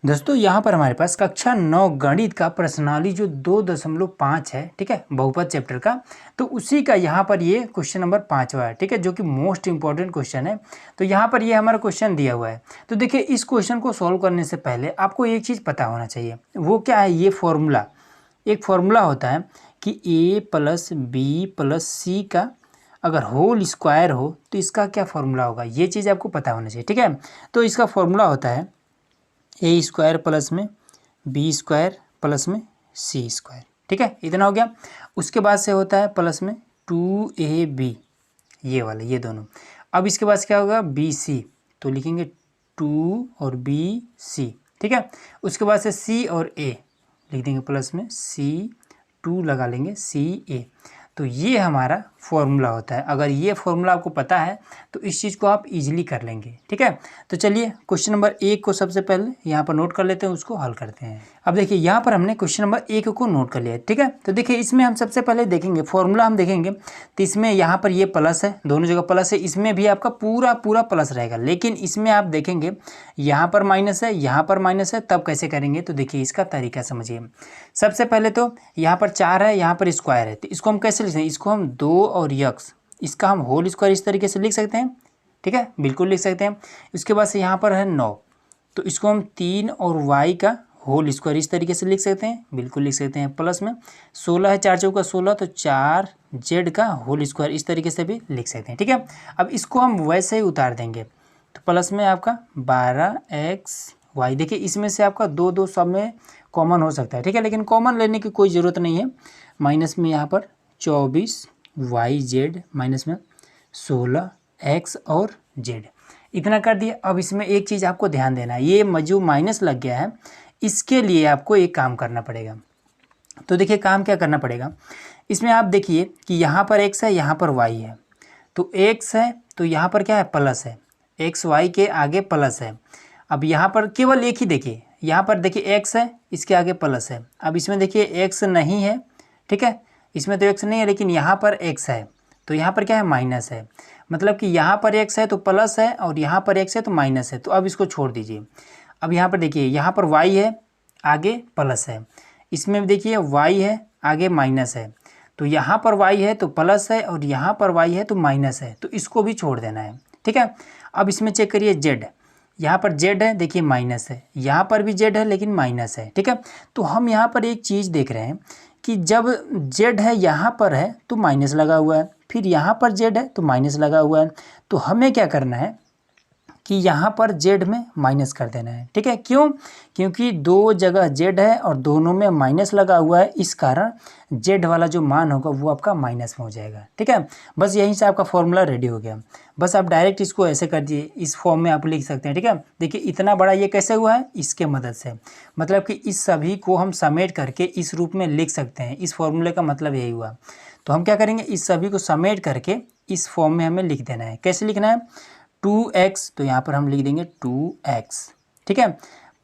दोस्तों यहाँ पर हमारे पास कक्षा 9 गणित का प्रश्नावली जो 2.5 है, ठीक है, बहुपद चैप्टर का। तो उसी का यहाँ पर ये क्वेश्चन नंबर 5वां है, ठीक है, जो कि मोस्ट इंपॉर्टेंट क्वेश्चन है। तो यहाँ पर ये हमारा क्वेश्चन दिया हुआ है। तो देखिए, इस क्वेश्चन को सॉल्व करने से पहले आपको एक चीज़ पता होना चाहिए। वो क्या है? ये फॉर्मूला, एक फॉर्मूला होता है कि a + b + c का अगर होल स्क्वायर हो तो इसका क्या फॉर्मूला होगा, ये चीज़ आपको पता होना चाहिए, ठीक है। तो इसका फॉर्मूला होता है a² प्लस में b² प्लस में c², ठीक है, इतना हो गया। उसके बाद से होता है प्लस में 2ab, ये वाला, ये दोनों। अब इसके बाद क्या होगा? bc, तो लिखेंगे 2 और bc, ठीक है। उसके बाद से c और a लिख देंगे प्लस में c2 लगा लेंगे ca। तो ये हमारा फॉर्मूला होता है। अगर ये फॉर्मूला आपको पता है तो इस चीज़ को आप इजीली कर लेंगे, ठीक है। तो चलिए क्वेश्चन नंबर 1 को सबसे पहले यहाँ पर नोट कर लेते हैं, उसको हल करते हैं। अब देखिए, यहाँ पर हमने क्वेश्चन नंबर 1 को नोट कर लिया है, ठीक है। तो देखिए, इसमें हम सबसे पहले देखेंगे फॉर्मूला, हम देखेंगे तो इसमें यहाँ पर ये प्लस है, दोनों जगह प्लस है, इसमें भी आपका पूरा पूरा प्लस रहेगा। लेकिन इसमें आप देखेंगे यहाँ पर माइनस है, यहाँ पर माइनस है, तब कैसे करेंगे? तो देखिए, इसका तरीका समझिए। सबसे पहले तो यहाँ पर 4 है, यहाँ पर स्क्वायर है, तो इसको हम कैसे लिख सकते हैं? इसको हम 2 और यक्स, इसका हम होल स्क्वायर इस तरीके से लिख सकते हैं, ठीक है, बिल्कुल लिख सकते हैं। उसके बाद से यहाँ पर है 9, तो इसको हम 3 और y का होल स्क्वायर इस तरीके से लिख सकते हैं, बिल्कुल लिख सकते हैं। प्लस में 16 है, 4 चौका 16, तो 4z का होल स्क्वायर इस तरीके से भी लिख सकते हैं, ठीक है। अब इसको हम वैसे ही उतार देंगे, तो प्लस में आपका 12xy। देखिए, इसमें से आपका 2 सब में कॉमन हो सकता है, ठीक है, लेकिन कॉमन लेने की कोई ज़रूरत नहीं है। माइनस में यहाँ पर 24yz माइनस में 16x और z, इतना कर दिया। अब इसमें एक चीज़ आपको ध्यान देना है, ये जो माइनस लग गया है, इसके लिए आपको एक काम करना पड़ेगा। तो देखिए, काम क्या करना पड़ेगा इसमें, आप देखिए कि यहाँ पर x है, यहाँ पर y है। तो x है तो यहाँ पर क्या है? प्लस है, x y के आगे प्लस है। अब यहाँ पर केवल एक ही देखिए, यहाँ पर देखिए x है, इसके आगे प्लस है। अब इसमें देखिए x नहीं है, ठीक है, इसमें तो x नहीं है, लेकिन यहाँ पर x है, तो यहाँ पर क्या है? माइनस है। मतलब कि यहाँ पर x है तो प्लस है, और यहाँ पर x है तो माइनस है। तो अब इसको छोड़ दीजिए। अब यहाँ पर देखिए, यहाँ पर y है, आगे प्लस है, इसमें देखिए y है, आगे माइनस है। तो यहाँ पर y है तो प्लस है, और यहाँ पर y है तो माइनस है, तो इसको भी छोड़ देना है, ठीक है। अब इसमें चेक करिए z, यहाँ पर z है, देखिए माइनस है, यहाँ पर भी z है लेकिन माइनस है, ठीक है। तो हम यहाँ पर एक चीज़ देख रहे हैं कि जब z है यहाँ पर है तो माइनस लगा हुआ है, फिर यहाँ पर z है तो माइनस लगा हुआ है। तो हमें क्या करना है कि यहाँ पर z में माइनस कर देना है, ठीक है। क्यों? क्योंकि दो जगह z है और दोनों में माइनस लगा हुआ है, इस कारण z वाला जो मान होगा वो आपका माइनस में हो जाएगा, ठीक है। बस यहीं से आपका फॉर्मूला रेडी हो गया। बस आप डायरेक्ट इसको ऐसे कर दिए, इस फॉर्म में आप लिख सकते हैं, ठीक है। देखिए, इतना बड़ा ये कैसे हुआ है? इसके मदद से, मतलब कि इस सभी को हम समेट करके इस रूप में लिख सकते हैं। इस फॉर्मूले का मतलब यही हुआ। तो हम क्या करेंगे, इस सभी को समेट करके इस फॉर्म में हमें लिख देना है। कैसे लिखना है? 2x, तो यहाँ पर हम लिख देंगे 2x, ठीक है।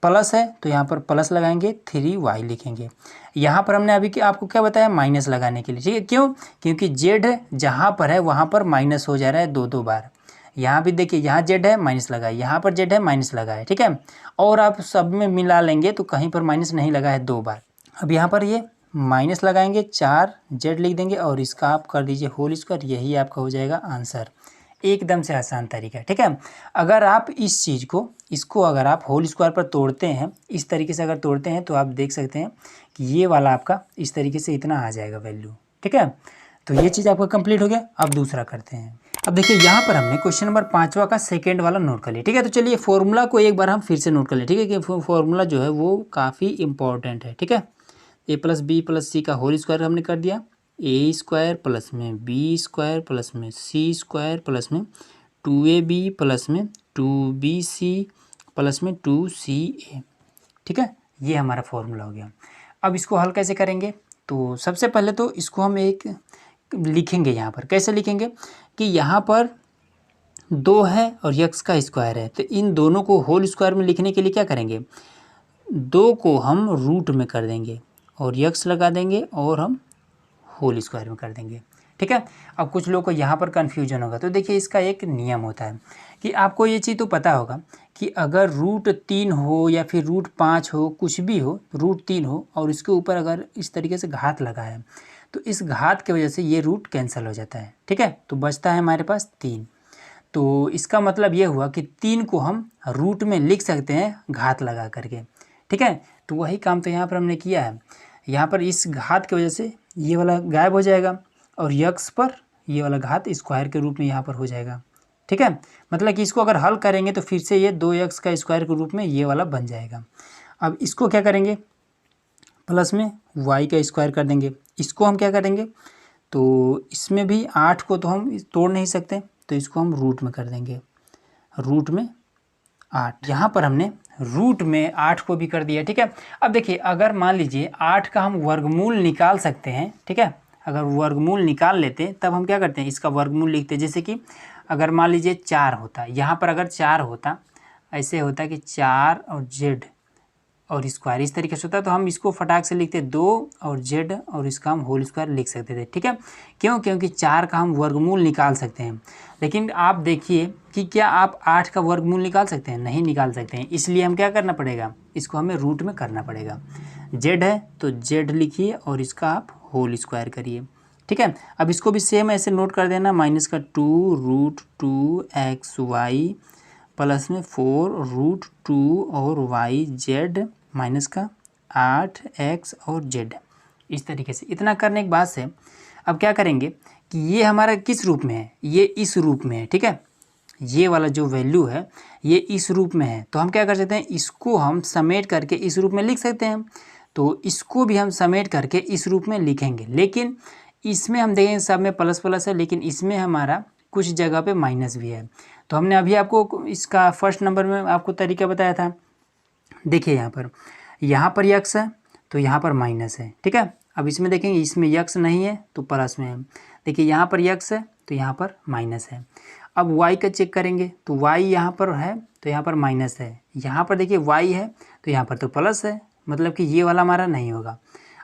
प्लस है तो यहाँ पर प्लस लगाएंगे, 3y लिखेंगे। यहाँ पर हमने अभी आपको क्या बताया? माइनस लगाने के लिए, ठीक है। क्यों? क्योंकि z जहाँ पर है वहाँ पर माइनस हो जा रहा है 2 बार। यहाँ भी देखिए, यहाँ z है, माइनस लगा है, यहाँ पर z है, माइनस लगा है, ठीक है। और आप सब में मिला लेंगे तो कहीं पर माइनस नहीं लगा है 2 बार। अब यहाँ पर ये माइनस लगाएंगे, 4z लिख देंगे, और इसका आप कर दीजिए होल स्क्वायर, यही आपका हो जाएगा आंसर। एकदम से आसान तरीका है, ठीक है। अगर आप इस चीज़ को, इसको अगर आप होल स्क्वायर पर तोड़ते हैं, इस तरीके से अगर तोड़ते हैं, तो आप देख सकते हैं कि ये वाला आपका इस तरीके से इतना आ जाएगा वैल्यू, ठीक है। तो ये चीज़ आपका कंप्लीट हो गया। अब दूसरा करते हैं। अब देखिए, यहाँ पर हमने क्वेश्चन नंबर 5वां का सेकेंड वाला नोट कर लिया, ठीक है। तो चलिए फॉर्मूला को एक बार हम फिर से नोट कर लें, ठीक है, कि फॉर्मूला जो है वो काफ़ी इंपॉर्टेंट है, ठीक है। a + b + c का होल स्क्वायर हमने कर दिया, a² प्लस में b² प्लस में c² प्लस में 2ab प्लस में 2bc प्लस में 2ca, ठीक है। ये हमारा फॉर्मूला हो गया। अब इसको हल कैसे करेंगे? तो सबसे पहले तो इसको हम एक लिखेंगे, यहाँ पर कैसे लिखेंगे कि यहाँ पर 2 है और x का स्क्वायर है, तो इन दोनों को होल स्क्वायर में लिखने के लिए क्या करेंगे? 2 को हम रूट में कर देंगे और x लगा देंगे और हम होल स्क्वायर में कर देंगे, ठीक है। अब कुछ लोगों को यहाँ पर कन्फ्यूजन होगा, तो देखिए, इसका एक नियम होता है कि आपको ये चीज़ तो पता होगा कि अगर √3 हो या फिर √5 हो, कुछ भी हो, √3 हो और इसके ऊपर अगर इस तरीके से घात लगा है तो इस घात की वजह से ये रूट कैंसिल हो जाता है, ठीक है। तो बचता है हमारे पास 3। तो इसका मतलब ये हुआ कि 3 को हम रूट में लिख सकते हैं घात लगा करके, ठीक है। तो वही काम तो यहाँ पर हमने किया है। यहाँ पर इस घात की वजह से ये वाला गायब हो जाएगा और यक्स पर ये वाला घात स्क्वायर के रूप में यहाँ पर हो जाएगा, ठीक है। मतलब कि इसको अगर हल करेंगे तो फिर से ये 2x का स्क्वायर के रूप में ये वाला बन जाएगा। अब इसको क्या करेंगे, प्लस में y का स्क्वायर कर देंगे। इसको हम क्या करेंगे, तो इसमें भी 8 को तो हम तोड़ नहीं सकते, तो इसको हम रूट में कर देंगे, रूट में 8। यहाँ पर हमने रूट में 8 को भी कर दिया, ठीक है। अब देखिए अगर मान लीजिए 8 का हम वर्गमूल निकाल सकते हैं, ठीक है। अगर वर्गमूल निकाल लेते तब हम क्या करते हैं, इसका वर्गमूल लिखते हैं। जैसे कि अगर मान लीजिए 4 होता, यहाँ पर अगर 4 होता, ऐसे होता कि 4 और जेड और स्क्वायर इस तरीके से होता, तो हम इसको फटाक से लिखते 2 और जेड और इसका हम होल स्क्वायर लिख सकते थे, ठीक है। क्यों, क्योंकि 4 का हम वर्गमूल निकाल सकते हैं। लेकिन आप देखिए कि क्या आप 8 का वर्गमूल निकाल सकते हैं, नहीं निकाल सकते हैं। इसलिए हम क्या करना पड़ेगा, इसको हमें रूट में करना पड़ेगा। जेड है तो जेड लिखिए और इसका आप होल स्क्वायर करिए, ठीक है। अब इसको भी सेम ऐसे नोट कर देना, -2 √2x y प्लस में 4 √2 और y z माइनस का 8x और z। इस तरीके से इतना करने के बाद से अब क्या करेंगे कि ये हमारा किस रूप में है, ये इस रूप में है, ठीक है। ये वाला जो वैल्यू है ये इस रूप में है, तो हम क्या कर सकते हैं, इसको हम समेट करके इस रूप में लिख सकते हैं। तो इसको भी हम समेट करके इस रूप में लिखेंगे। लेकिन इसमें हम देखेंगे सब में प्लस प्लस है, लेकिन इसमें हमारा कुछ जगह पे माइनस भी है। तो हमने अभी आपको इसका फर्स्ट नंबर में आपको तरीका बताया था। देखिए यहाँ पर यक्स है तो यहाँ पर माइनस है, ठीक है। अब इसमें देखेंगे इसमें यक्स नहीं है तो प्लस में है। देखिए यहाँ पर यक्स है तो यहाँ पर माइनस है। अब y का चेक करेंगे तो y यहाँ पर है तो यहाँ पर माइनस है। यहाँ पर देखिए y है तो यहाँ पर तो प्लस है, मतलब कि ये वाला हमारा नहीं होगा।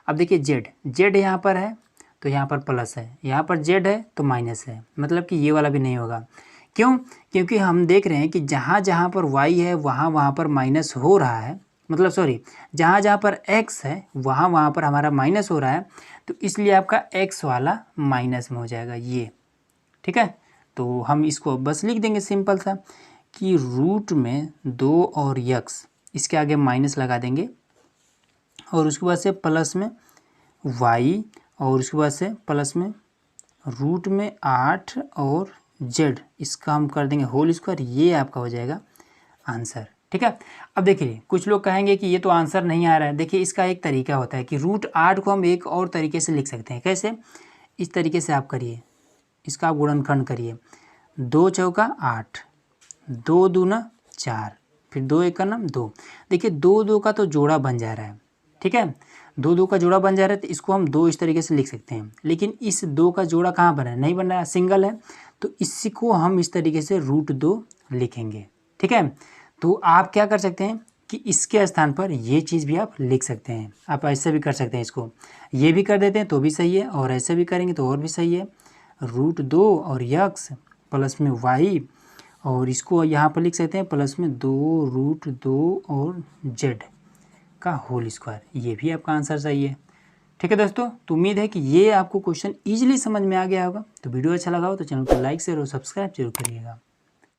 अब देखिए z यहाँ पर है तो यहाँ पर प्लस है, यहाँ पर z है तो माइनस है, मतलब कि ये वाला भी नहीं होगा। क्यों, क्योंकि हम देख रहे हैं कि जहाँ जहाँ पर y है वहाँ पर माइनस हो रहा है, मतलब सॉरी जहाँ जहाँ पर x है वहाँ पर हमारा माइनस हो रहा है। तो इसलिए आपका x वाला माइनस में हो जाएगा ये, ठीक है। तो हम इसको बस लिख देंगे सिंपल सा कि रूट में 2 और यक्स, इसके आगे माइनस लगा देंगे और उसके बाद से प्लस में y और उसके बाद से प्लस में रूट में 8 और z, इसका हम कर देंगे होल स्क्वायर। ये आपका हो जाएगा आंसर, ठीक है। अब देखिए कुछ लोग कहेंगे कि ये तो आंसर नहीं आ रहा है। देखिए इसका एक तरीका होता है कि √8 को हम एक और तरीके से लिख सकते हैं। कैसे, इस तरीके से आप करिए, इसका आप गुणनखंड करिए, 2 चौका 8, 2 दूना 4, फिर 2 एक का 2। देखिए 2 का तो जोड़ा बन जा रहा है, ठीक है। 2 का जोड़ा बन जा रहा है तो इसको हम 2 इस तरीके से लिख सकते हैं। लेकिन इस 2 का जोड़ा कहाँ बना है, नहीं बन रहा है, सिंगल है। तो इसको हम इस तरीके से √2 लिखेंगे, ठीक है। तो आप क्या कर सकते हैं कि इसके स्थान पर ये चीज़ भी आप लिख सकते हैं। आप ऐसे भी कर सकते हैं, इसको ये भी कर देते हैं तो भी सही है, और ऐसे भी करेंगे तो और भी सही है। √2 और यक्स प्लस में y, और इसको यहाँ पर लिख सकते हैं प्लस में 2 √2 और z का होल स्क्वायर। ये भी आपका आंसर सही है, ठीक है दोस्तों। तो उम्मीद है कि ये आपको क्वेश्चन ईजिली समझ में आ गया होगा। तो वीडियो अच्छा लगा हो तो चैनल को लाइक शेयर और सब्सक्राइब जरूर करिएगा।